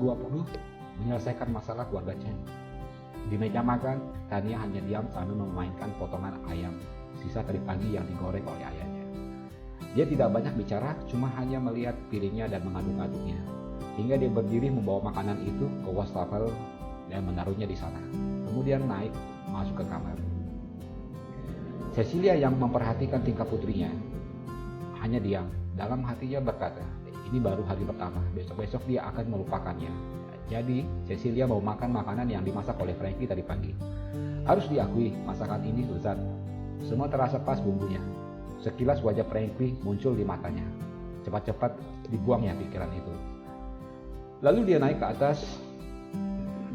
20 menyelesaikan masalah keluarga Chen. Di meja makan, Tania hanya diam sambil memainkan potongan ayam sisa tadi pagi yang digoreng oleh ayahnya. Dia tidak banyak bicara, cuma hanya melihat piringnya dan mengaduk-aduknya, hingga dia berdiri membawa makanan itu ke wastafel dan menaruhnya di sana. Kemudian naik masuk ke kamar. Cecilia yang memperhatikan tingkah putrinya hanya diam. Dalam hatinya berkata, ini baru hari pertama, besok-besok dia akan melupakannya. Jadi Cecilia mau makan makanan yang dimasak oleh Frankie tadi pagi. Harus diakui, masakan ini lezat. Semua terasa pas bumbunya. Sekilas wajah Frankie muncul di matanya. Cepat-cepat dibuangnya pikiran itu. Lalu dia naik ke atas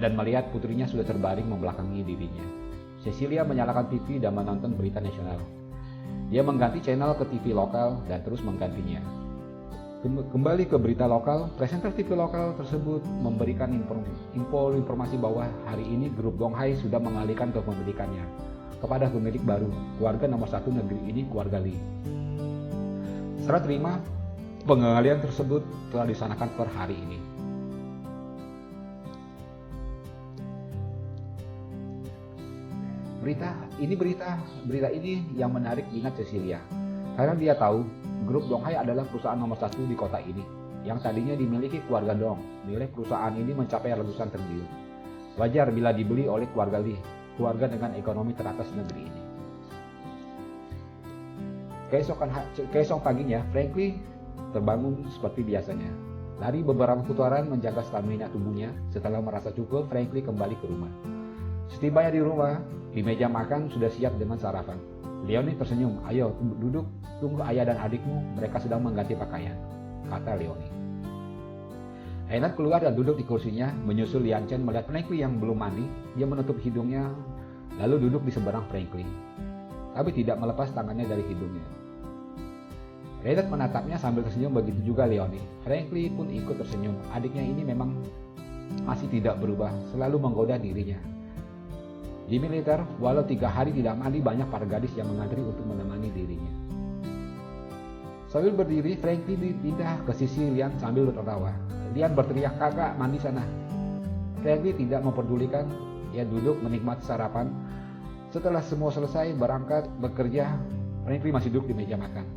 dan melihat putrinya sudah terbaring membelakangi dirinya. Cecilia menyalakan TV dan menonton berita nasional. Dia mengganti channel ke TV lokal dan terus menggantinya. Kembali ke berita lokal, presenter TV lokal tersebut memberikan informasi bahwa hari ini grup Donghai sudah mengalihkan kepemilikannya kepada pemilik baru, keluarga nomor 1 negeri ini, keluarga Lee. Serah terima pengalihan tersebut telah disanakan per hari ini. Berita ini yang menarik ingat Cecilia, karena dia tahu grup Donghai adalah perusahaan nomor 1 di kota ini, yang tadinya dimiliki keluarga Dong. Nilai perusahaan ini mencapai ratusan triliun. Wajar bila dibeli oleh keluarga Lee, keluarga dengan ekonomi teratas negeri ini. Keesokan paginya, Frankie terbangun seperti biasanya. Lari beberapa putaran menjaga stamina tubuhnya. Setelah merasa cukup, Frankie kembali ke rumah. Setibanya di rumah, di meja makan sudah siap dengan sarapan. Leonie tersenyum, ayo duduk, tunggu ayah dan adikmu, mereka sedang mengganti pakaian, kata Leonie. Einat keluar dan duduk di kursinya, menyusul Lian Chen melihat Frankie yang belum mandi. Dia menutup hidungnya, lalu duduk di seberang Frankie, tapi tidak melepas tangannya dari hidungnya. Einat menatapnya sambil tersenyum, begitu juga Leonie. Frankie pun ikut tersenyum. Adiknya ini memang masih tidak berubah, selalu menggoda dirinya. Di militer, walau 3 hari tidak mandi, banyak para gadis yang mengantri untuk menemani dirinya. Sambil berdiri, Frankie dipindah ke sisi Lian sambil tertawa. Lian berteriak, kakak mandi sana. Frankie tidak memperdulikan, ia duduk menikmati sarapan. Setelah semua selesai berangkat bekerja, Frankie masih duduk di meja makan.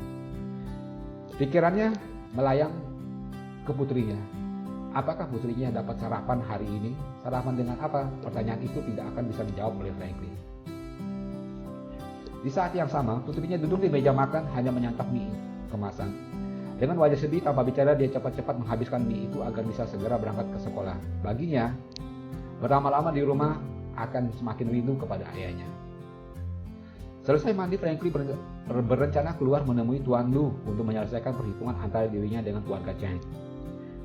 Pikirannya melayang ke putrinya. Apakah putrinya dapat sarapan hari ini? Sarapan dengan apa? Pertanyaan itu tidak akan bisa dijawab oleh Frankie. Di saat yang sama, putrinya duduk di meja makan hanya menyantap mie kemasan. Dengan wajah sedih tanpa bicara, dia cepat-cepat menghabiskan mie itu agar bisa segera berangkat ke sekolah. Baginya, berlama-lama di rumah akan semakin rindu kepada ayahnya. Selesai mandi, Frankie berencana keluar menemui Tuan Lu untuk menyelesaikan perhitungan antara dirinya dengan keluarga Chen.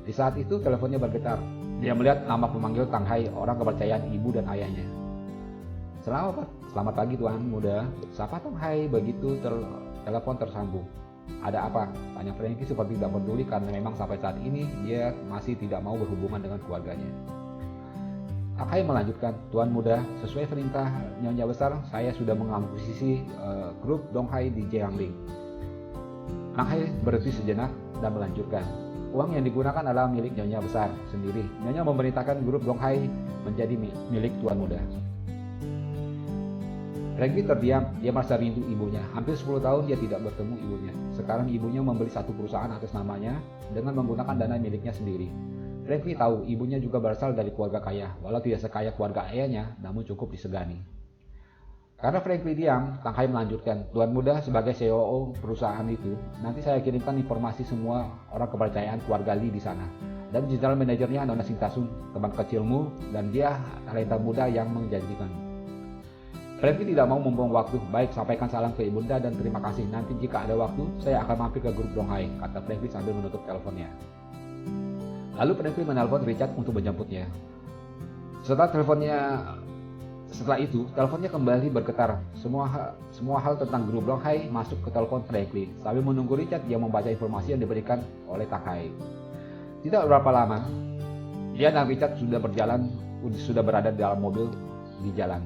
Di saat itu teleponnya bergetar. Dia melihat nama pemanggil Tang Hai, orang kepercayaan ibu dan ayahnya. Selamat pagi Tuan Muda. Sapa Tang Hai begitu telepon tersambung. Ada apa? Tanya Frankie seperti tidak peduli karena memang sampai saat ini dia masih tidak mau berhubungan dengan keluarganya. Tang Hai melanjutkan, Tuan Muda, sesuai perintah Nyonya Besar, saya sudah mengakuisisi grup Donghai di Jiangling. Tang Hai berhenti sejenak dan melanjutkan. Uang yang digunakan adalah milik Nyonya Besar sendiri. Nyonya memerintahkan grup Donghai menjadi milik Tuan Muda. Frankie terdiam, dia merasa rindu ibunya. Hampir 10 tahun dia tidak bertemu ibunya. Sekarang ibunya membeli satu perusahaan atas namanya dengan menggunakan dana miliknya sendiri. Frankie tahu ibunya juga berasal dari keluarga kaya. Walau tidak sekaya keluarga ayahnya, namun cukup disegani. Karena Frankie diam, Tang Hai melanjutkan, Tuan Muda sebagai CEO perusahaan itu, nanti saya kirimkan informasi semua orang kepercayaan keluarga Lee di sana. Dan general manajernya Nona Sintasun, teman kecilmu, dan dia talenta muda yang menjanjikan. Frankie tidak mau membuang waktu. Baik, sampaikan salam ke ibunda dan terima kasih. Nanti jika ada waktu, saya akan mampir ke grup Donghai, kata Frankie sambil menutup teleponnya. Lalu Frankie menelpon Richard untuk menjemputnya. Setelah itu, teleponnya kembali bergetar. Semua hal tentang grup Donghai masuk ke telepon Frankie. Sambil menunggu Richard, dia membaca informasi yang diberikan oleh Tang Hai. Tidak berapa lama, dia dan Richard sudah berada dalam mobil di jalan.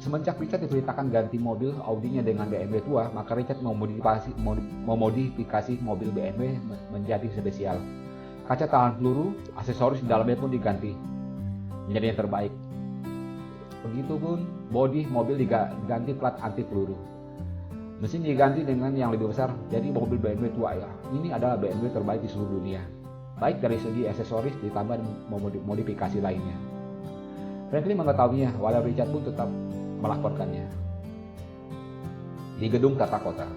Semenjak Richard diperintahkan ganti mobil Audi-nya dengan BMW tua, maka Richard memodifikasi mobil BMW menjadi spesial. Kaca tahan peluru, aksesoris di dalamnya pun diganti menjadi yang terbaik. Begitupun bodi mobil diganti plat anti peluru. Mesin diganti dengan yang lebih besar, jadi mobil BMW tua ya. Ini adalah BMW terbaik di seluruh dunia. Baik dari segi aksesoris ditambah modifikasi lainnya. Franklin mengetahuinya, walau Richard pun tetap melaporkannya. Di gedung tata kota,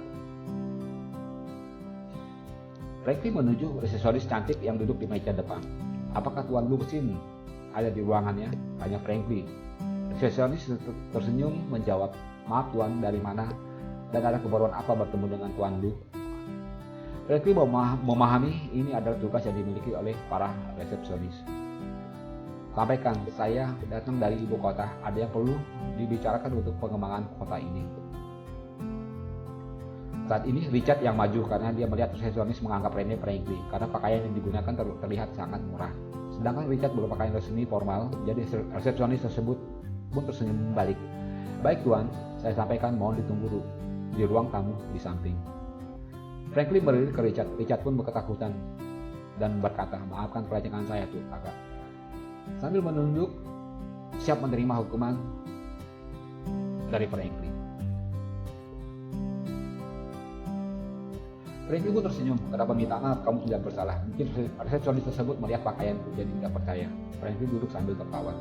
Franklin menuju aksesoris cantik yang duduk di meja depan. Apakah Tuan Lusin ada di ruangannya? Tanya Franklin. Aksesoris tersenyum menjawab, maaf Tuan, dari mana? Dan ada keperluan apa bertemu dengan Tuan Lu? Franklin memahami ini adalah tugas yang dimiliki oleh para resepsionis. Sampaikan, saya datang dari ibu kota, ada yang perlu dibicarakan untuk pengembangan kota ini. Saat ini Richard yang maju karena dia melihat resepsionis menganggap remeh Franklin karena pakaian yang digunakan terlihat sangat murah. Sedangkan Richard berpakaian resmi formal, jadi resepsionis tersebut pun tersenyum balik. Baik Tuan, saya sampaikan mohon ditunggu di ruang tamu di samping. Franklin melirik ke Richard. Richard pun ketakutan dan berkata, maafkan kerancangan saya tuh kakak. Sambil menunduk, siap menerima hukuman dari Franklin. Franklin pun tersenyum, kenapa minta maaf, kamu tidak bersalah. Mungkin resepsionis tersebut melihat pakaianku jadi tidak percaya. Franklin duduk sambil tertawa.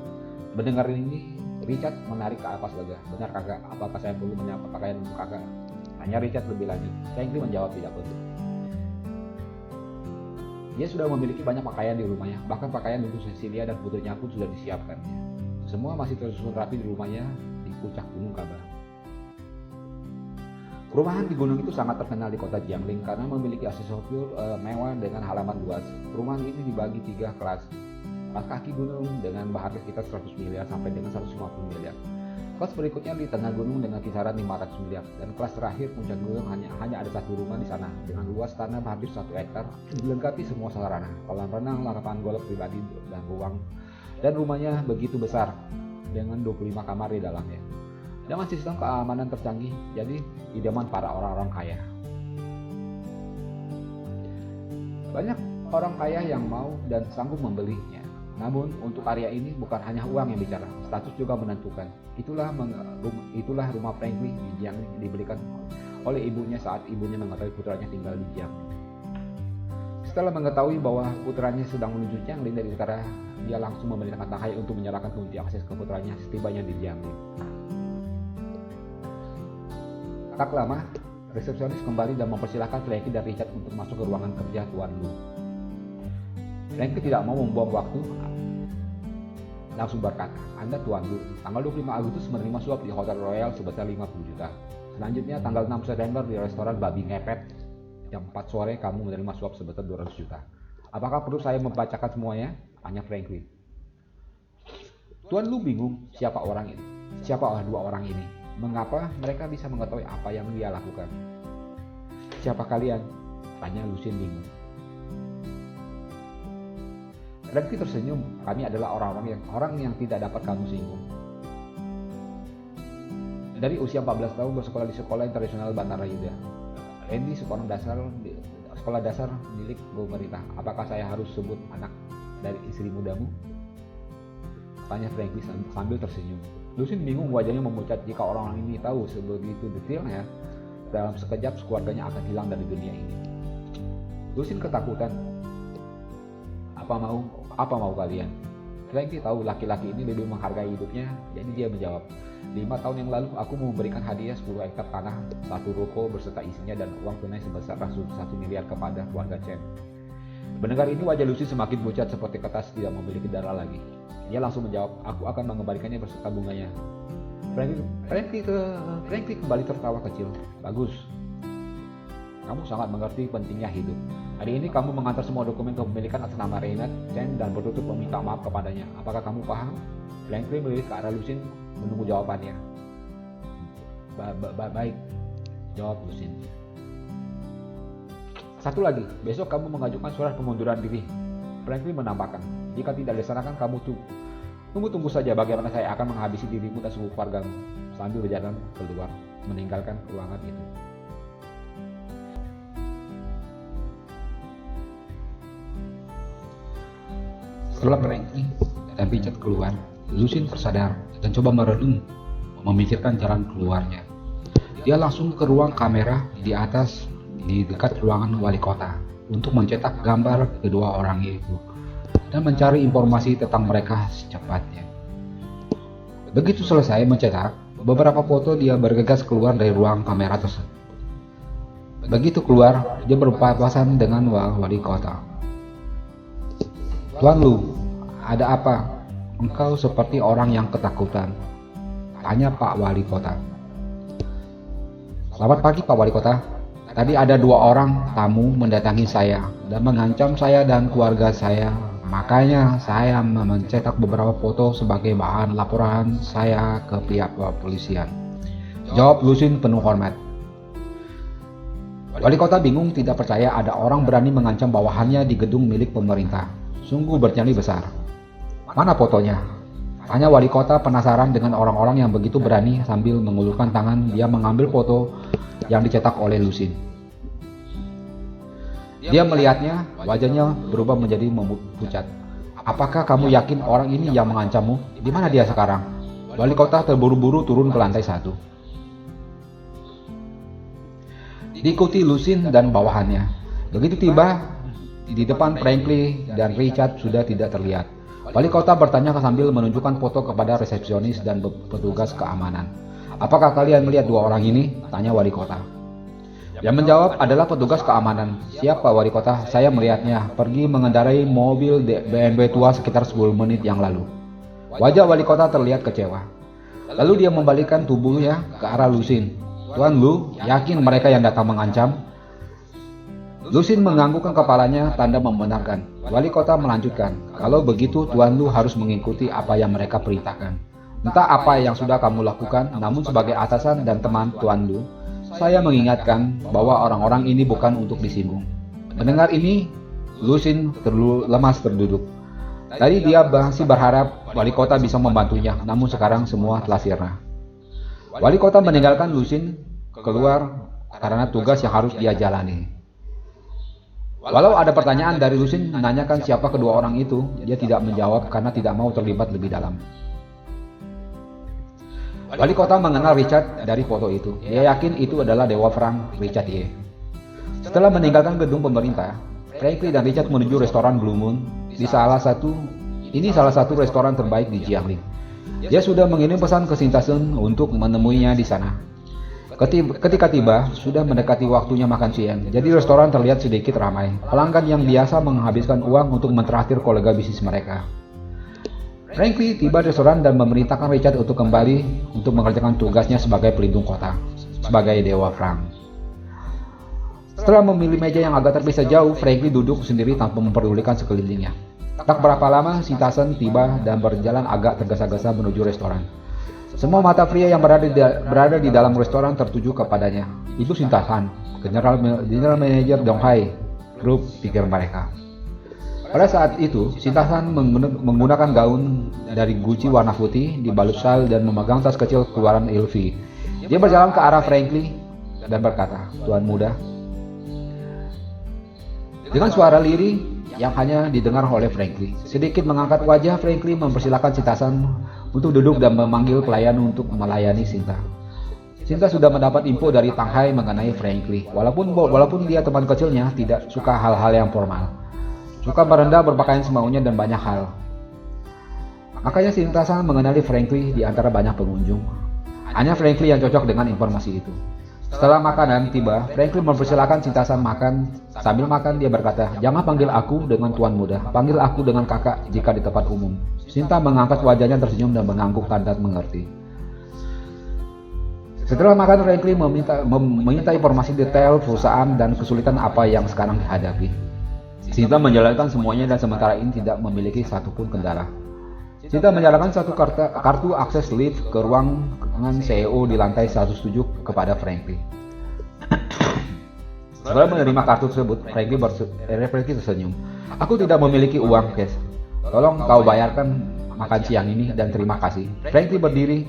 Mendengar ini, Richard menarik ke atas wajah. Benar kakak, apakah saya perlu menyapa pakaian kakak? Tanya Richard lebih lanjut. Franklin menjawab tidak perlu. Dia sudah memiliki banyak pakaian di rumahnya, bahkan pakaian untuk Cecilia dan putrinya pun sudah disiapkan. Semua masih tersusun rapi di rumahnya di puncak gunung Kaabah. Perumahan di gunung itu sangat terkenal di kota Jiangling karena memiliki aksesoris mewah dengan halaman luas. Perumahan ini dibagi 3 kelas. Kelas kaki gunung dengan harga sekitar 100 miliar sampai dengan 150 miliar. Kelas berikutnya di tengah gunung dengan kisaran 500 miliar. Dan kelas terakhir puncak gunung hanya ada 1 rumah di sana dengan luas tanah hampir 1 hektar, dilengkapi semua sarana, kolam renang, lapangan golf pribadi dan ruang. Dan rumahnya begitu besar dengan 25 kamar di dalamnya. Dengan sistem keamanan tercanggih, jadi idaman para orang-orang kaya. Banyak orang kaya yang mau dan sanggup membelinya. Namun untuk area ini bukan hanya uang yang bicara, status juga menentukan. Itulah rumah Franklin yang dibelikan oleh ibunya saat ibunya mengetahui putranya tinggal di Jiangling. Setelah mengetahui bahwa putranya sedang menuju Jiangling dari utara, dia langsung memerintahkan Tanghai untuk menyerahkan kunci akses ke putranya setibanya di Jiangling. Tak lama, resepsionis kembali dan mempersilahkan Franklin dan Richard untuk masuk ke ruangan kerja Tuan Lu. Franklin tidak mau membuang waktu, langsung berkata, Anda Tuan Lu, tanggal 25 Agustus menerima suap di Hotel Royal sebesar 50 juta. Selanjutnya tanggal 6 September di restoran Babi Ngepet, jam 4 sore kamu menerima suap sebesar 200 juta. Apakah perlu saya membacakan semuanya? Tanya Franklin. Tuan Lu bingung siapa dua orang ini. Mengapa mereka bisa mengetahui apa yang dia lakukan? Siapa kalian? Tanya Lusin bingung. Franklin tersenyum. Kami adalah orang yang tidak dapat kamu singgung. Dari usia 14 tahun bersekolah di Sekolah Internasional Bandara Yuda. Randy sekolah dasar milik pemerintah. Apakah saya harus sebut anak dari istri mudamu? Tanya Franklin sambil tersenyum. Lusin bingung, wajahnya memucat. Jika orang ini tahu sebegitu detailnya, dalam sekejap keluarganya akan hilang dari dunia ini. Lusin ketakutan. Apa mau kalian? Franklin tahu laki-laki ini lebih menghargai hidupnya, jadi dia menjawab. 5 tahun yang lalu aku memberikan hadiah 10 hektar tanah, 1 ruko beserta isinya dan uang tunai sebesar 1 miliar kepada keluarga Chen. Mendengar ini wajah Lusin semakin pucat seperti kertas tidak memiliki darah lagi. Dia langsung menjawab, aku akan mengembalikannya beserta bunganya. Franklin kembali tertawa kecil. Bagus. Kamu sangat mengerti pentingnya hidup. Hari ini kamu mengantar semua dokumen kepemilikan atas nama Reynard Chen dan bertutur meminta maaf kepadanya. Apakah kamu paham? Franklin melirik ke arah Lusin menunggu jawabannya. Baik, jawab Lusin. Satu lagi, besok kamu mengajukan surat pengunduran diri. Franklin menambahkan, jika tidak dilaksanakan kamu tunggu saja bagaimana saya akan menghabisi dirimu dan seluruh keluargamu. Sambil berjalan keluar, meninggalkan ruangan itu. Setelah Franklin dan Richard keluar, Lucien tersadar dan coba merenung, memikirkan jalan keluarnya. Dia langsung ke ruang kamera di atas di dekat ruangan wali kota untuk mencetak gambar kedua orang itu dan mencari informasi tentang mereka secepatnya. Begitu selesai mencetak beberapa foto, dia bergegas keluar dari ruang kamera tersebut. Begitu keluar, dia berpapasan dengan wali kota. "Tuan Lu, ada apa? Engkau seperti orang yang ketakutan," tanya Pak Wali Kota. "Selamat pagi Pak Wali Kota. Tadi ada 2 orang tamu mendatangi saya dan mengancam saya dan keluarga saya. Makanya saya mencetak beberapa foto sebagai bahan laporan saya ke pihak kepolisian," jawab Lucien penuh hormat. Wali kota bingung, tidak percaya ada orang berani mengancam bawahannya di gedung milik pemerintah. Sungguh bernyali besar. "Mana fotonya?" tanya wali kota penasaran dengan orang-orang yang begitu berani. Sambil mengulurkan tangan, dia mengambil foto yang dicetak oleh Lucien. Dia melihatnya, wajahnya berubah menjadi pucat. "Apakah kamu yakin orang ini yang mengancammu? Di mana dia sekarang?" Wali kota terburu-buru turun ke lantai 1. Diikuti Lucien dan bawahannya. Begitu tiba di depan, Franklin dan Richard sudah tidak terlihat. Wali kota bertanya sambil menunjukkan foto kepada resepsionis dan petugas keamanan. "Apakah kalian melihat 2 orang ini?" tanya wali kota. Yang menjawab adalah petugas keamanan. "Siapa wali kota? Saya melihatnya pergi mengendarai mobil BMW tua sekitar 10 menit yang lalu." Wajah wali kota terlihat kecewa. Lalu dia membalikkan tubuhnya ke arah Lucien. "Tuan Lu, yakin mereka yang datang mengancam?" Lucien menganggukkan kepalanya, tanda membenarkan. Wali kota melanjutkan, "Kalau begitu Tuan Lu harus mengikuti apa yang mereka perintahkan. Entah apa yang sudah kamu lakukan, namun sebagai atasan dan teman Tuan Lu, saya mengingatkan bahwa orang-orang ini bukan untuk disinggung." Mendengar ini, Lucien lemas terduduk. Tadi dia masih berharap wali kota bisa membantunya, namun sekarang semua telah sirna. Wali kota meninggalkan Lucien keluar karena tugas yang harus dia jalani. Walau ada pertanyaan dari Lucien menanyakan siapa kedua orang itu, dia tidak menjawab karena tidak mau terlibat lebih dalam. Wali kota mengenal Richard dari foto itu. Dia yakin itu adalah Dewa Frank, Richard Ye. Setelah meninggalkan gedung pemerintah, Franklin dan Richard menuju restoran Blue Moon. Ini salah satu restoran terbaik di Jiangling. Dia sudah mengirim pesan ke Sintasun untuk menemuinya di sana. Ketika tiba, sudah mendekati waktunya makan siang, jadi restoran terlihat sedikit ramai. Pelanggan yang biasa menghabiskan uang untuk mentraktir kolega bisnis mereka. Franklin tiba di restoran dan memerintahkan Richard untuk kembali untuk mengerjakan tugasnya sebagai pelindung kota, sebagai Dewa Frank. Setelah memilih meja yang agak terpisah jauh, Franklin duduk sendiri tanpa memperdulikan sekelilingnya. Tak berapa lama, Sintasun tiba dan berjalan agak tergesa-gesa menuju restoran. Semua mata pria yang berada di dalam restoran tertuju kepadanya. "Itu Sintasun, General Manager Donghai Group," pikir mereka. Pada saat itu, Sintasun menggunakan gaun dari Gucci warna putih, dibalut syal dan memegang tas kecil keluaran LV. Dia berjalan ke arah Franklin dan berkata, "Tuan muda." Dengan suara lirih yang hanya didengar oleh Franklin, sedikit mengangkat wajah, Franklin mempersilahkan Sintasun untuk duduk dan memanggil pelayan untuk melayani Sinta. Sinta sudah mendapat info dari Tanghai mengenai Franklin. Walaupun dia teman kecilnya, tidak suka hal-hal yang formal. Suka merendah, berpakaian semaunya, dan banyak hal. Makanya Sintasun mengenali Franklin di antara banyak pengunjung. Hanya Franklin yang cocok dengan informasi itu. Setelah makanan tiba, Franklin mempersilahkan Sintasun makan. Sambil makan dia berkata, "Jangan panggil aku dengan tuan muda, panggil aku dengan kakak jika di tempat umum." Sinta mengangkat wajahnya tersenyum dan mengangguk tanda mengerti. Setelah makan, Franklin meminta informasi detail perusahaan dan kesulitan apa yang sekarang dihadapi. Sinta menjalankan semuanya dan sementara ini tidak memiliki satupun kendala. Sinta menjalankan satu kartu akses lift ke ruangan CEO di lantai 107 kepada Franklin. Setelah menerima kartu tersebut, Franklin tersenyum. "Aku tidak memiliki uang cash. Tolong kau bayarkan makan siang ini dan terima kasih." Franklin berdiri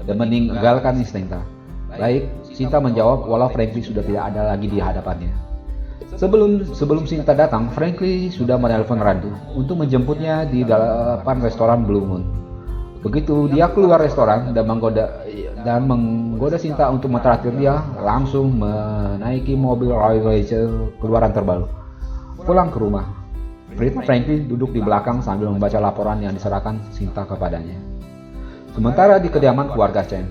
dan meninggalkan Sinta. "Baik," Sinta menjawab walau Franklin sudah tidak ada lagi di hadapannya. Sebelum Sinta datang, Franklin sudah menelpon Randu untuk menjemputnya di depan restoran Blue Moon. Begitu dia keluar restoran dan menggoda Sinta untuk mentraktir dia, langsung menaiki mobil Royal Racer keluaran terbaru. Pulang ke rumah, Franklin duduk di belakang sambil membaca laporan yang diserahkan Sinta kepadanya. Sementara di kediaman keluarga Chen,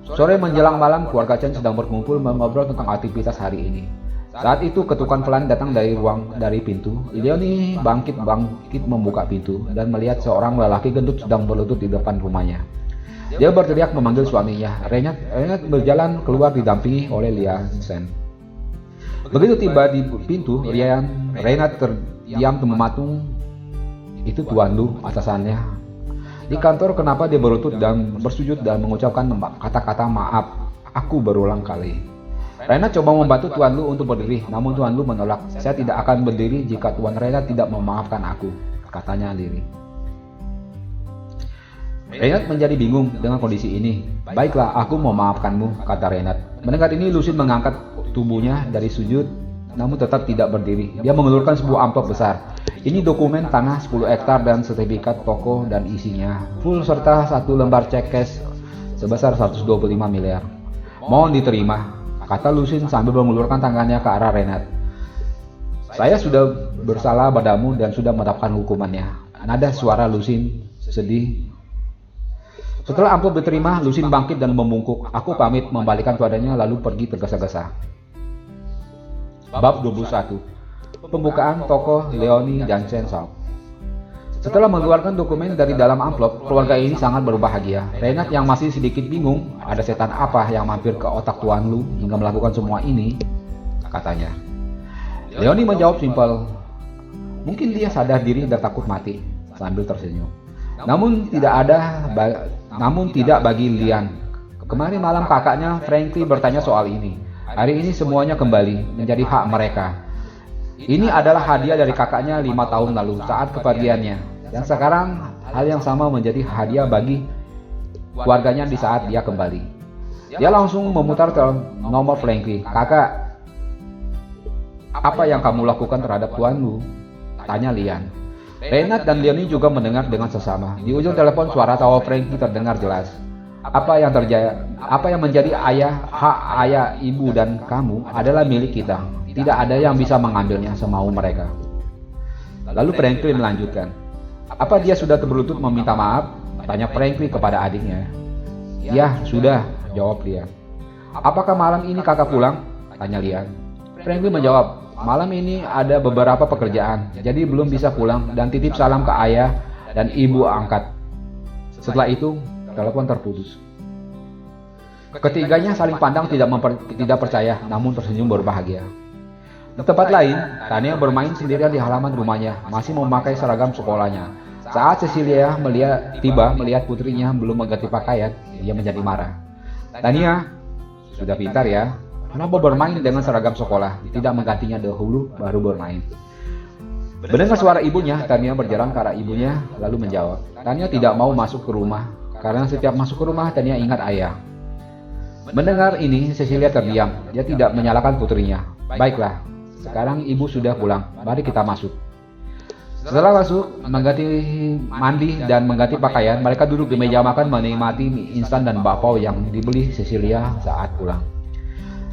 sore menjelang malam keluarga Chen sedang berkumpul mengobrol tentang aktivitas hari ini. Saat itu ketukan pelan datang dari pintu. Leonie bangkit membuka pintu dan melihat seorang lelaki gendut sedang berlutut di depan rumahnya. Dia berteriak memanggil suaminya. Renat berjalan keluar didampingi oleh Lian Shen. Begitu tiba di pintu, Renat terdiam mematung. Itu Tuan Lu, atasannya. Di kantor kenapa dia berlutut dan bersujud dan mengucapkan kata-kata maaf. Aku berulang kali. Renat coba membantu Tuan Lu untuk berdiri, namun Tuan Lu menolak. Saya tidak akan berdiri jika Tuan Renat tidak memaafkan aku, katanya lirih. Renat menjadi bingung dengan kondisi ini. Baiklah, aku memaafkanmu, kata Renat. Mendengar ini, Lucien mengangkat tubuhnya dari sujud, namun tetap tidak berdiri. Dia mengelurkan sebuah amplop besar. Ini dokumen tanah 10 hektar dan sertifikat toko dan isinya, full serta satu lembar cek cash sebesar 125 miliar. Mohon diterima, kata Lucien sambil mengulurkan tangannya ke arah Renat. Saya sudah bersalah padamu dan sudah mendapatkan hukumannya. Nada suara Lucien sedih. Setelah amplop diterima, Lucien bangkit dan membungkuk. Aku pamit, membalikkan padanya lalu pergi tergesa-gesa. Bab 21. Pembukaan toko Leonie dan Chen Shao. Setelah mengeluarkan dokumen dari dalam amplop, keluarga ini sangat berbahagia. Renat yang masih sedikit bingung, ada setan apa yang mampir ke otak Tuan Lu hingga melakukan semua ini, katanya. Leonie menjawab simpel, mungkin dia sadar diri dan takut mati, sambil tersenyum. Namun tidak bagi Lian. Kemarin malam kakaknya Franklin bertanya soal ini. Hari ini semuanya kembali menjadi hak mereka. Ini adalah hadiah dari kakaknya 5 tahun lalu saat kepergiannya. Dan sekarang hal yang sama menjadi hadiah bagi keluarganya di saat dia kembali. Dia langsung memutar nomor Franklin. Kakak, apa yang kamu lakukan terhadap Tuan Lu? Tanya Lian. Renat dan Leonie juga mendengar dengan sesama. Di ujung telepon suara tawa Franklin terdengar jelas. Apa yang menjadi hak ayah, ibu dan kamu adalah milik kita. Tidak ada yang bisa mengambilnya semau mereka. Lalu Franklin melanjutkan. Apa dia sudah berlutut meminta maaf? Tanya Franklin kepada adiknya. Ya, sudah, jawab Lian. Apakah malam ini kakak pulang? Tanya Lian. Franklin menjawab, malam ini ada beberapa pekerjaan, jadi belum bisa pulang dan titip salam ke ayah dan ibu angkat. Setelah itu, telepon terputus. Ketiganya saling pandang tidak percaya, namun tersenyum berbahagia. Di tempat lain, Tania bermain sendirian di halaman rumahnya, masih memakai seragam sekolahnya. Saat Cecilia melihat putrinya belum mengganti pakaian, dia menjadi marah. Tania, sudah pintar ya, kenapa bermain dengan seragam sekolah, tidak menggantinya dahulu baru bermain. Mendengar suara ibunya, Tania berjalan ke arah ibunya, lalu menjawab. Tania tidak mau masuk ke rumah, karena setiap masuk ke rumah Tania ingat ayah. Mendengar ini, Cecilia terdiam, dia tidak menyalahkan putrinya. Baiklah. Sekarang ibu sudah pulang, mari kita masuk. Setelah masuk, mandi dan mengganti pakaian, mereka duduk di meja makan menikmati mie instan dan bakpao yang dibeli Cecilia saat pulang.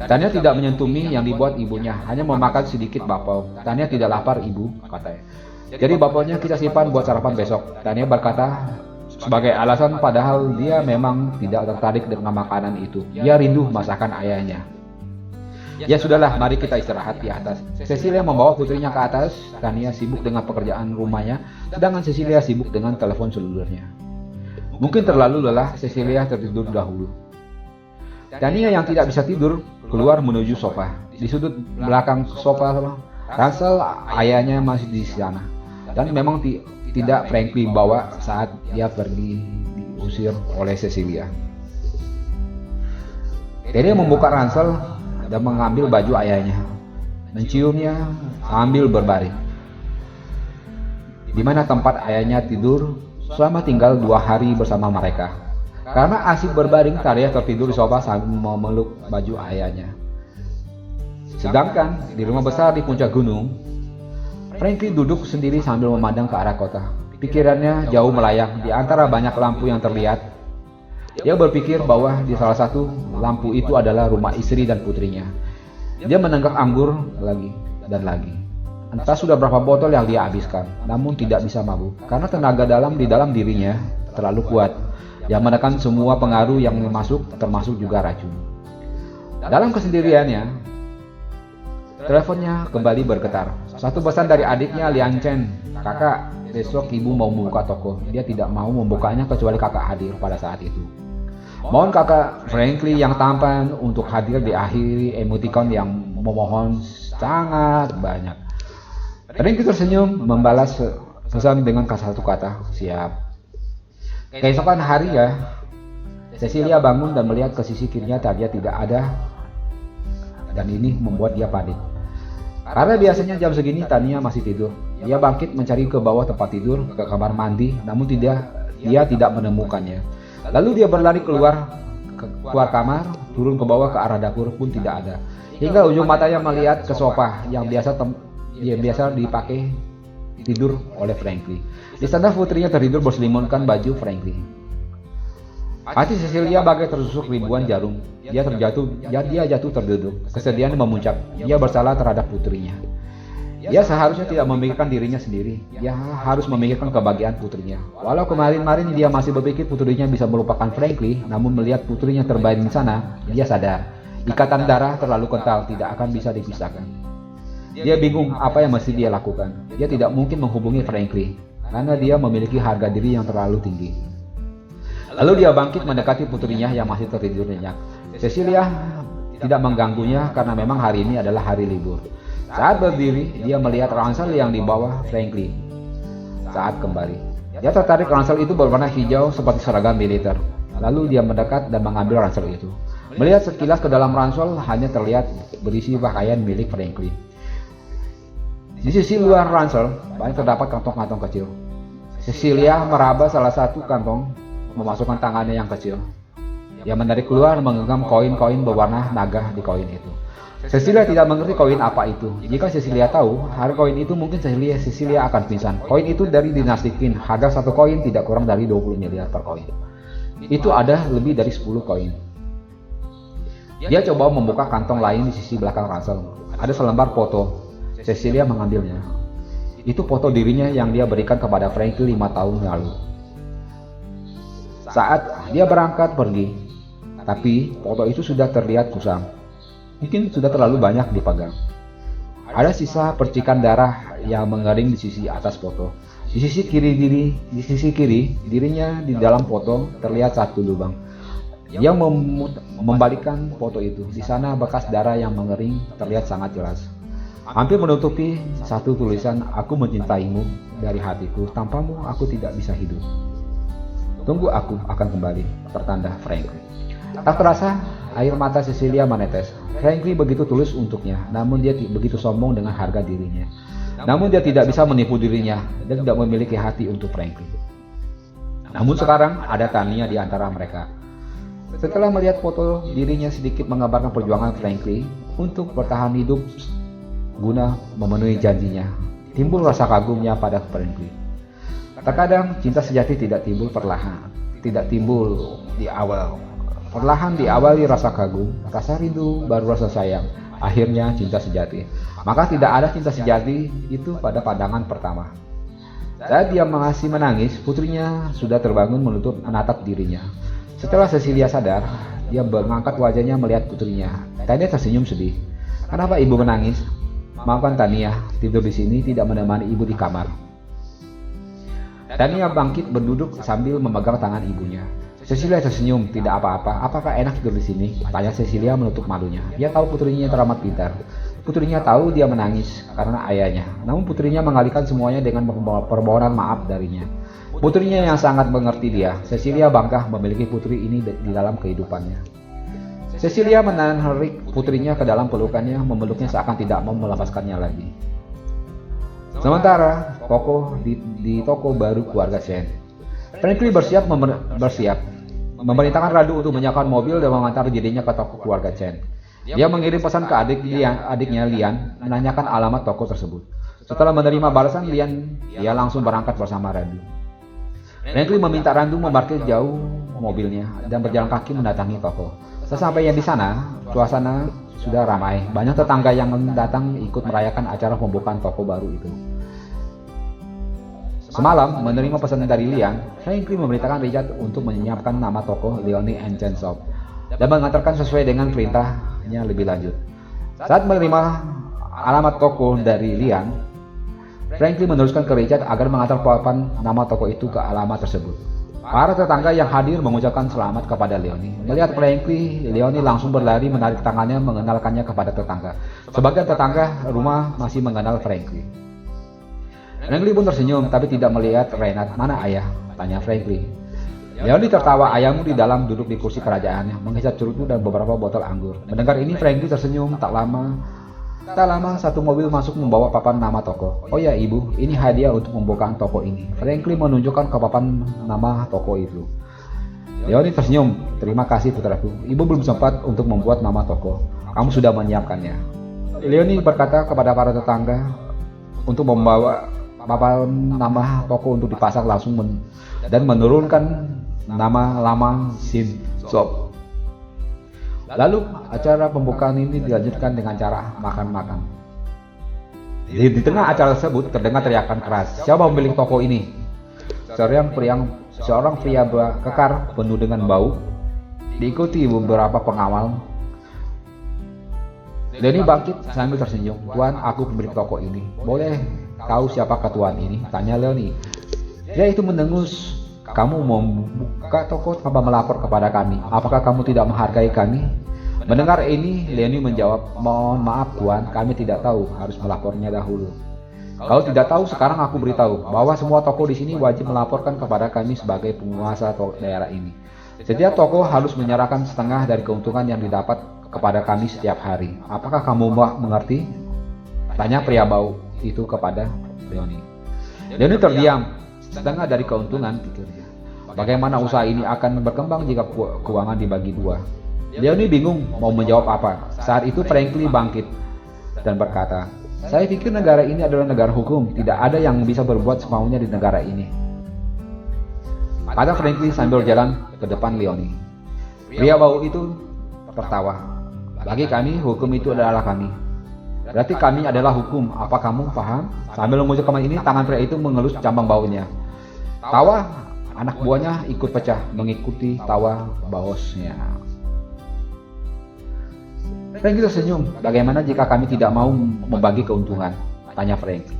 Tania tidak menyentuh mie yang dibuat ibunya, hanya memakan sedikit bakpao. Tania tidak lapar ibu, katanya. Jadi bakpaonya kita simpan buat sarapan besok. Tania berkata sebagai alasan padahal dia memang tidak tertarik dengan makanan itu. Dia rindu masakan ayahnya. Ya sudahlah, mari kita istirahat di atas. Cecilia membawa putrinya ke atas. Tania sibuk dengan pekerjaan rumahnya, sedangkan Cecilia sibuk dengan telepon selulernya. Mungkin terlalu lelah, Cecilia tertidur dahulu. Tania yang tidak bisa tidur keluar menuju sofa. Di sudut belakang sofa, Russell ayahnya masih di sana. Dan memang tidak Franklin bawa saat dia pergi diusir oleh Cecilia. Tania membuka ransel dan mengambil baju ayahnya, menciumnya sambil berbaring. Di mana tempat ayahnya tidur selama tinggal 2 hari bersama mereka. Karena asik berbaring, Tania tertidur di sofa sambil memeluk baju ayahnya. Sedangkan di rumah besar di puncak gunung, Franklin duduk sendiri sambil memandang ke arah kota. Pikirannya jauh melayang di antara banyak lampu yang terlihat. Dia berpikir bahwa di salah satu lampu itu adalah rumah istri dan putrinya. Dia menenggak anggur lagi dan lagi. Entah sudah berapa botol yang dia habiskan, namun tidak bisa mabuk karena tenaga dalam di dalam dirinya terlalu kuat yang menekan semua pengaruh yang masuk, termasuk juga racun. Dalam kesendiriannya, teleponnya kembali bergetar. Satu pesan dari adiknya Liang Chen. "Kakak, besok ibu mau membuka toko. Dia tidak mau membukanya kecuali kakak hadir pada saat itu. Mohon kakak Franklin yang tampan untuk hadir." Diakhiri emoticon yang memohon sangat banyak. Franklin tersenyum membalas pesan dengan satu kata, "Siap." Keesokan hari Cecilia bangun dan melihat ke sisi kirinya dia tidak ada, dan ini membuat dia panik. Karena biasanya jam segini Tania masih tidur. Dia bangkit mencari ke bawah tempat tidur, ke kamar mandi, namun dia tidak menemukannya. Lalu dia berlari keluar kamar, turun ke bawah ke arah dapur pun tidak ada. Hingga ujung matanya melihat ke sofa yang biasa dipakai tidur oleh Franklin. Di sana putrinya tertidur berselimutkan baju Franklin. Hati Cecilia bagai tersusuk ribuan jarum. Dia jatuh terduduk. Kesedihan memuncak. Dia bersalah terhadap putrinya. Dia seharusnya tidak memikirkan dirinya sendiri. Dia harus memikirkan kebahagiaan putrinya. Walau kemarin-marin dia masih berpikir putrinya bisa melupakan Franklin, namun melihat putrinya terbaring di sana, dia sadar ikatan darah terlalu kental, tidak akan bisa dipisahkan. Dia bingung apa yang mesti dia lakukan. Dia tidak mungkin menghubungi Franklin karena dia memiliki harga diri yang terlalu tinggi. Lalu dia bangkit mendekati putrinya yang masih tertidur nyenyak. Cecilia tidak mengganggunya karena memang hari ini adalah hari libur. Saat berdiri, dia melihat ransel yang dibawa Franklin. Saat kembali, dia tertarik ransel itu berwarna hijau seperti seragam militer. Lalu dia mendekat dan mengambil ransel itu. Melihat sekilas ke dalam ransel, hanya terlihat berisi pakaian milik Franklin. Di sisi luar ransel, banyak terdapat kantong-kantong kecil. Cecilia meraba salah satu kantong, memasukkan tangannya yang kecil. Dia menarik keluar menggenggam koin-koin berwarna naga di koin itu. Cecilia tidak mengerti koin apa itu. Jika Cecilia tahu harga koin itu, mungkin Cecilia akan pingsan. Koin itu dari dinasti Qin. Harga satu koin tidak kurang dari 20 miliar per koin. Itu ada lebih dari 10 koin. Dia coba membuka kantong lain di sisi belakang ransel. Ada selembar foto. Cecilia mengambilnya. Itu foto dirinya yang dia berikan kepada Franklin 5 tahun lalu. Saat dia berangkat pergi, tapi foto itu sudah terlihat kusam. Mungkin sudah terlalu banyak dipegang. Ada sisa percikan darah yang mengering di sisi atas foto. Di sisi kiri dirinya di dalam foto terlihat satu lubang. Dia membalikkan foto itu. Di sana bekas darah yang mengering terlihat sangat jelas. Hampir menutupi satu tulisan, "Aku mencintaimu dari hatiku. Tanpamu aku tidak bisa hidup. Tunggu, aku akan kembali." Pertanda Franklin. Tak terasa air mata Cecilia menetes. Franklin begitu tulus untuknya, namun dia begitu sombong dengan harga dirinya. Namun dia tidak bisa menipu dirinya dan tidak memiliki hati untuk Franklin. Namun sekarang ada Tania di antara mereka. Setelah melihat foto dirinya sedikit mengabarkan perjuangan Franklin untuk bertahan hidup guna memenuhi janjinya, timbul rasa kagumnya pada Franklin. Terkadang cinta sejati tidak timbul perlahan, tidak timbul di awal. Perlahan diawali rasa kagum, rasa rindu, baru rasa sayang, akhirnya cinta sejati. Maka tidak ada cinta sejati itu pada pandangan pertama. Saat dia masih menangis, putrinya sudah terbangun menatap dirinya. Setelah Cecilia sadar, dia mengangkat wajahnya melihat putrinya. Tania tersenyum sedih. "Kenapa ibu menangis?" "Maafkan Tania, tidur di sini tidak menemani ibu di kamar." Tania bangkit berduduk sambil memegang tangan ibunya. Cecilia tersenyum. "Tidak apa-apa. Apakah enak tidur di sini?" tanya Cecilia menutup malunya. Dia tahu putrinya teramat pintar. Putrinya tahu dia menangis karena ayahnya. Namun putrinya mengalihkan semuanya dengan permohonan maaf darinya. Putrinya yang sangat mengerti dia. Cecilia bangga memiliki putri ini di dalam kehidupannya. Cecilia menarik putrinya ke dalam pelukannya, memeluknya seakan tidak mau melepaskannya lagi. Sementara di toko baru keluarga Chen, Franklin bersiap memerintahkan Radu untuk menyiapkan mobil dan mengantar dirinya ke toko keluarga Chen. Dia mengirim pesan ke adiknya Lian, menanyakan alamat toko tersebut. Setelah menerima balasan Lian, dia langsung berangkat bersama Randu. Franklin meminta Randu memarkir jauh mobilnya dan berjalan kaki mendatangi toko. Sesampainya di sana, suasana sudah ramai. Banyak tetangga yang datang ikut merayakan acara pembukaan toko baru itu. Semalam, menerima pesan dari Lian, Franklin memberitakan Richard untuk menyiapkan nama toko Leonie Ancient Shop dan mengantarkan sesuai dengan perintahnya lebih lanjut. Saat menerima alamat toko dari Lian, Franklin meneruskan ke Richard agar mengantar papan nama toko itu ke alamat tersebut. Para tetangga yang hadir mengucapkan selamat kepada Leonie. Melihat Franklin, Leonie langsung berlari menarik tangannya mengenalkannya kepada tetangga. Sebagian tetangga rumah masih mengenal Franklin. Franklin pun tersenyum tapi tidak melihat Renat. Mana ayah? Tanya Franklin. Leonie tertawa. Ayahmu di dalam duduk di kursi kerajaannya, menghisap cerutu dan beberapa botol anggur. Mendengar ini Franklin tersenyum. Tak lama satu mobil masuk membawa papan nama toko. Oh ya ibu, ini hadiah untuk pembukaan toko ini. Franklin menunjukkan ke papan nama toko itu. Leonie tersenyum. Terima kasih putraku. Ibu belum sempat untuk membuat nama toko. Kamu sudah menyiapkannya. Leonie berkata kepada para tetangga untuk membawa papan nama toko untuk dipasang langsung dan menurunkan nama lama Sin Shop. Lalu acara pembukaan ini dilanjutkan dengan cara makan-makan. Di tengah acara tersebut terdengar teriakan keras. Siapa pemilik toko ini? Seorang pria kekar penuh dengan bau, diikuti beberapa pengawal. Leonie bangkit sambil tersenyum. Tuan, aku pemilik toko ini. Boleh tahu siapakah tuan ini? Tanya Leonie. Dia itu mendengus. Kamu mau membuka toko tanpa melapor kepada kami. Apakah kamu tidak menghargai kami? Mendengar ini, Leonie menjawab, mohon maaf tuan, kami tidak tahu, harus melapornya dahulu. Kalau tidak tahu, sekarang aku beritahu bahwa semua toko di sini wajib melaporkan kepada kami sebagai penguasa daerah ini. Setiap toko harus menyerahkan setengah dari keuntungan yang didapat kepada kami setiap hari. Apakah kamu mengerti? Tanya pria bau itu kepada Leonie. Leonie terdiam. Setengah dari keuntungan, pikirnya. Bagaimana usaha ini akan berkembang jika keuangan dibagi dua? Leonie bingung mau menjawab apa. Saat itu Franklin bangkit dan berkata, saya pikir negara ini adalah negara hukum. Tidak ada yang bisa berbuat semaunya di negara ini. Kata Franklin sambil jalan ke depan Leonie. Pria bau itu tertawa. Bagi kami, hukum itu adalah kami. Berarti kami adalah hukum. Apa kamu paham? Sambil mengucapkan ini, tangan pria itu mengelus cabang baunya. Tawa anak buahnya ikut pecah mengikuti tawa bosnya. Franklin tersenyum. Bagaimana jika kami tidak mau membagi keuntungan? Tanya Franklin.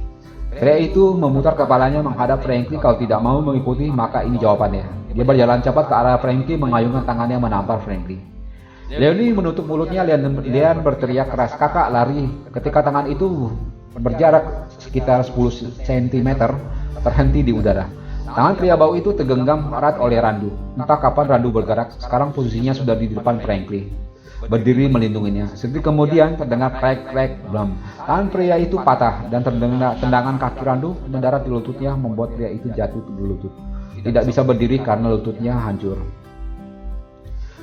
Pria itu memutar kepalanya menghadap Franklin. Kalau tidak mau mengikuti, maka ini jawabannya. Dia berjalan cepat ke arah Franklin, mengayunkan tangannya menampar Franklin. Leonie menutup mulutnya. Lian berteriak keras. Kakak lari. Ketika tangan itu berjarak sekitar 10 cm terhenti di udara. Tangan pria bau itu tergenggam erat oleh Randu. Entah kapan Randu bergerak. Sekarang posisinya sudah di depan Franklin, berdiri melindunginya. Sedetik kemudian terdengar krek-krek blam. Tangan pria itu patah dan terdengar tendangan kaki Randu mendarat di lututnya, membuat pria itu jatuh berlutut. Tidak bisa berdiri karena lututnya hancur.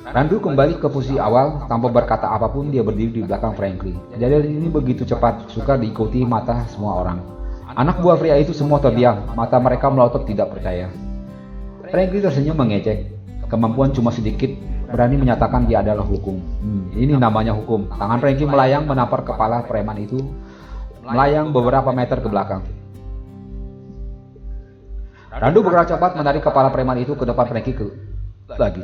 Randu kembali ke posisi awal. Tanpa berkata apapun, dia berdiri di belakang Franklin. Kejadian ini begitu cepat, suka diikuti mata semua orang. Anak buah pria itu semua terdiam. Mata mereka melotot tidak percaya. Franklin tersenyum mengejek. Kemampuan cuma sedikit, berani menyatakan dia adalah hukum. Ini namanya hukum. Tangan Franklin melayang menampar kepala preman itu, melayang beberapa meter ke belakang. Randu bergerak cepat menarik kepala preman itu ke depan Franklin lagi.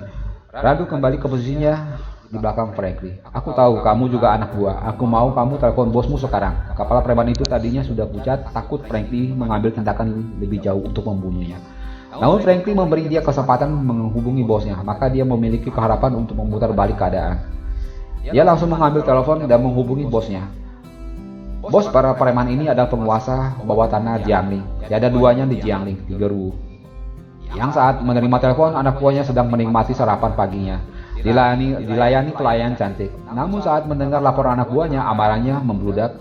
Randu kembali ke posisinya di belakang Franklin. Aku tahu kamu juga anak buah. Aku mau kamu telepon bosmu sekarang. Kepala preman itu tadinya sudah pucat, takut Franklin mengambil tindakan lebih jauh untuk membunuhnya. Namun Franklin memberi dia kesempatan menghubungi bosnya, maka dia memiliki keharapan untuk memutar balik keadaan. Dia langsung mengambil telepon dan menghubungi bosnya. Bos para preman ini adalah penguasa bawah tanah Jiangling. Ada duanya di Jiangling, 3 Ru. Yang saat menerima telepon, anak buahnya sedang menikmati sarapan paginya. Dilayani pelayan cantik. Namun saat mendengar laporan anak buahnya, amarahnya membludak.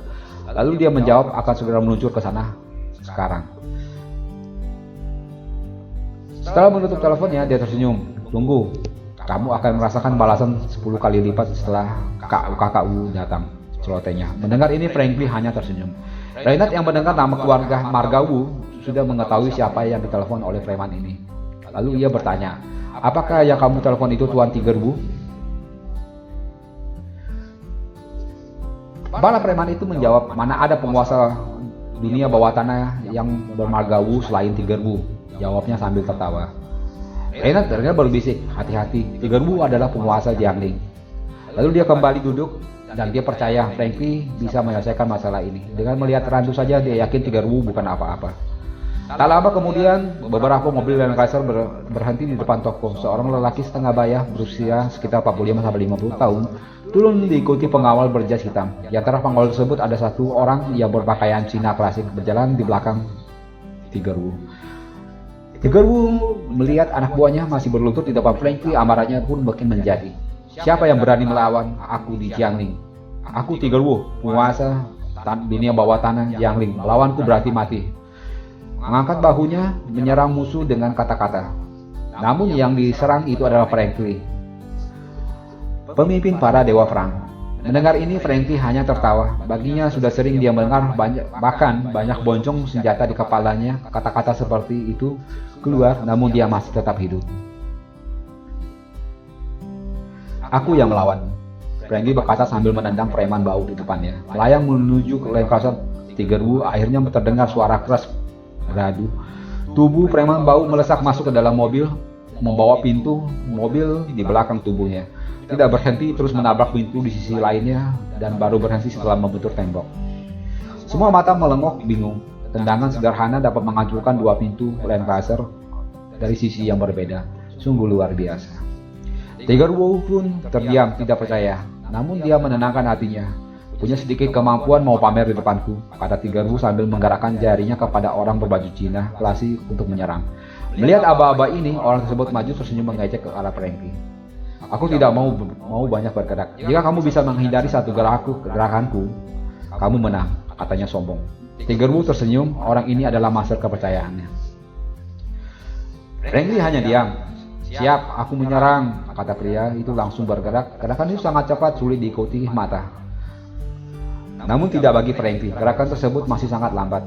Lalu dia menjawab akan segera meluncur ke sana sekarang. Setelah menutup teleponnya, dia tersenyum. Tunggu, kamu akan merasakan balasan 10 kali lipat setelah kakak Wu datang celotehnya. Mendengar ini Franklin hanya tersenyum. Reinhard yang mendengar nama keluarga marga Wu sudah mengetahui siapa yang ditelepon oleh preman ini. Lalu ia bertanya, apakah yang kamu telepon itu Tuan Tiger Wu? Kepala preman itu menjawab, mana ada penguasa dunia bawah tanah yang bermarga Wu selain Tiger Wu. Jawabnya sambil tertawa. Reinhard berbisik, hati-hati, Tiger Wu adalah penguasa Jiangling. Lalu dia kembali duduk dan dia percaya Franklin bisa menyelesaikan masalah ini. Dengan melihat rantu saja dia yakin Tiger Wu bukan apa-apa. Tak lama kemudian beberapa mobil Land Cruiser berhenti di depan toko. Seorang lelaki setengah baya berusia sekitar 45-50 tahun turun diikuti pengawal berjas hitam. Di antara pengawal tersebut ada satu orang yang berpakaian Cina klasik berjalan di belakang Tiger Wu. Tiger Wu melihat anak buahnya masih berlutut di depan Franklin, amarahnya pun makin menjadi. Siapa yang berani melawan aku di Jiangling? Aku Tiger Wu, penguasa dunia bawah tanah Jiangling. Melawanku berarti mati. Mengangkat bahunya menyerang musuh dengan kata-kata. Namun yang diserang itu adalah Franklin, pemimpin para dewa perang. Mendengar ini Franklin hanya tertawa. Baginya sudah sering dia mendengar banyak boncong senjata di kepalanya. Kata-kata seperti itu keluar, namun dia masih tetap hidup. Aku yang melawan, Franklin berkata sambil menendang preman bau di depannya. Melayang menuju ke Land Cruiser Tiger Wu, akhirnya terdengar suara keras beradu. Tubuh preman bau melesak masuk ke dalam mobil, membawa pintu mobil di belakang tubuhnya. Tidak berhenti, terus menabrak pintu di sisi lainnya dan baru berhenti setelah membentur tembok. Semua mata melengok bingung. Tendangan sederhana dapat menghancurkan dua pintu Land Cruiser dari sisi yang berbeda. Sungguh luar biasa. Tiger Wu pun terdiam, tidak percaya. Namun dia menenangkan hatinya. Punya sedikit kemampuan mau pamer di depanku, kata Tiger Wu sambil menggerakkan jarinya kepada orang berbaju Cina klasik untuk menyerang. Melihat aba-aba ini, orang tersebut maju tersenyum mengejek ke arah Franklin. Aku tidak mau banyak bergerak. Jika kamu bisa menghindari satu gerakanku, kamu menang, katanya sombong. Tiger Wu tersenyum, orang ini adalah master kepercayaannya. Franklin hanya diam. Siap, aku menyerang, kata pria itu langsung bergerak. Gerakan itu sangat cepat, sulit diikuti mata. Namun tidak bagi Franklin, gerakan tersebut masih sangat lambat.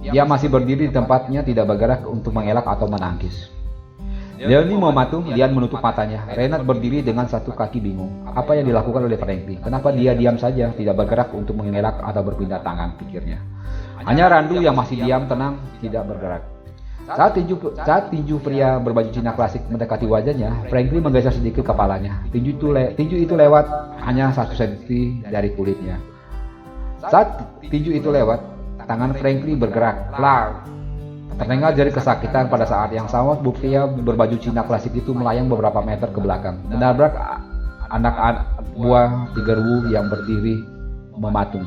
Dia masih berdiri di tempatnya, tidak bergerak untuk mengelak atau menangkis. Leonie mematung, Lian menutup matanya. Reinhard berdiri dengan satu kaki bingung. Apa yang dilakukan oleh Franklin? Kenapa dia diam saja, tidak bergerak untuk mengelak atau berpindah tangan, pikirnya. Hanya Randu yang masih diam, tenang, tidak bergerak. Saat tinju pria berbaju Cina klasik mendekati wajahnya, Franklin menggeser sedikit kepalanya. Tinju itu lewat hanya 1 cm dari kulitnya. Saat tinju itu lewat, tangan Franklin bergerak. Plar! Terdengar jari kesakitan. Pada saat yang sama, pria berbaju Cina klasik itu melayang beberapa meter ke belakang, menabrak anak buah Tiger Wu yang berdiri mematung.